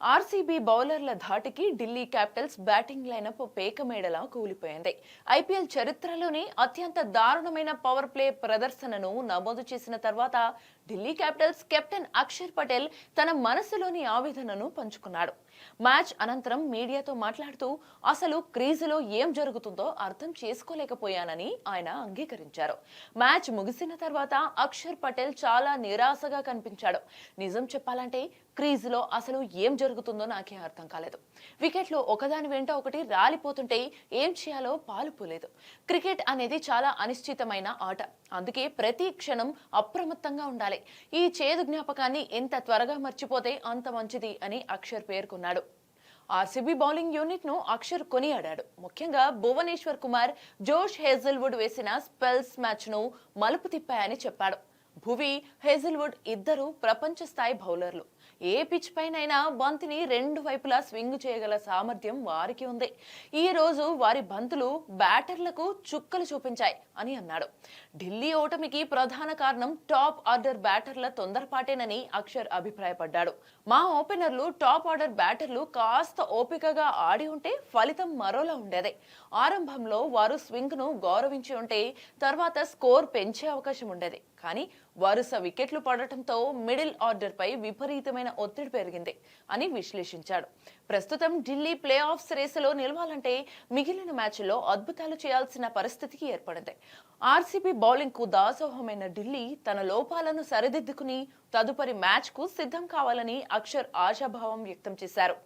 RCB బౌలర్ల ధాటికి Delhi Capitals batting lineup పేకమేడలా కూలిపోయింది. ఐపీఎల్ చరిత్రలోనే అత్యంత దారుణమైన పవర్ ప్లే ప్రదర్శనను నమోదు చేసిన తర్వాత ఢిల్లీ క్యాపిటల్స్ కెప్టెన్ అక్షర్ పటేల్ తన మనసులోని ఆవేదనను పంచుకున్నాడు. మ్యాచ్ అనంతరం మీడియాతో మాట్లాడుతూ అసలు క్రీజులో ఏం జరుగుతుందో అర్థం చేసుకోలేకపోయానని ఆయన అంగీకరించారు. మ్యాచ్ ముగిసిన తర్వాత అక్షర్ పటేల్ చాలా నిరాశగా కనిపించాడు. నిజం చెప్పాలంటే క్రీజులో అసలు ఏం జరుగుతుందో నాకే అర్థం కాలేదు. వికెట్లు ఒకదాని వెంట ఒకటి రాలిపోతుంటే ఏం చేయాలో పాలుపోలేదు. క్రికెట్ అనేది చాలా అనిశ్చితమైన ఆట. అందుకే ప్రతి క్షణం అప్రమత్తంగా ఉండాలి. ఈ చేదు జ్ఞాపకాన్ని ఎంత త్వరగా మర్చిపోతే అంత మంచిది అని అక్షర్ పేర్కొన్నాడు. ఆర్సీబీ బౌలింగ్ యూనిట్ ను అక్షర్ కొనియాడాడు. ముఖ్యంగా భువనేశ్వర్ కుమార్, జోష్ హేజల్వుడ్ వేసిన స్పెల్స్ మ్యాచ్ ను మలుపు తిప్పాయని చెప్పాడు. భువి, హేజల్వుడ్ ఇద్దరు ప్రపంచ స్థాయి బౌలర్లు. ఏ పిచ్ పైనైనా బంతిని రెండు వైపులా స్వింగ్ చేయగల సామర్థ్యం వారికి ఉంది. ఈ రోజు వారి బంతులు బ్యాటర్లకు చుక్కలు చూపించాయి అని అన్నాడు. ఢిల్లీ ఓటమికి ప్రధాన కారణం టాప్ ఆర్డర్ బ్యాటర్ల తొందరపాటేనని అక్షర్ అభిప్రాయపడ్డాడు. మా ఓపెనర్లు, టాప్ ఆర్డర్ బ్యాటర్లు కాస్త ఓపికగా ఆడి ఉంటే ఫలితం మరోలా ఉండేది. ఆరంభంలో వారు స్వింగ్ ను గౌరవించి ఉంటే తర్వాత స్కోర్ పెంచే అవకాశం ఉండేది. కానీ వరుస వికెట్లు పడటంతో మిడిల్ ఆర్డర్ పై విపరీతమైన ఒత్తిడి పెరిగింది అని విశ్లేషించాడు. ప్రస్తుతం ఢిల్లీ ప్లే ఆఫ్స్ రేసులో నిలవాలంటే మిగిలిన మ్యాచ్ల్లో అద్భుతాలు చేయాల్సిన పరిస్థితికి ఏర్పడింది. ఆర్సీబీ బౌలింగ్ కు దాసోహమైన ఢిల్లీ తన లోపాలను సరిదిద్దుకుని తదుపరి మ్యాచ్ కు సిద్ధం కావాలని అక్షర్ ఆశాభావం వ్యక్తం చేశారు.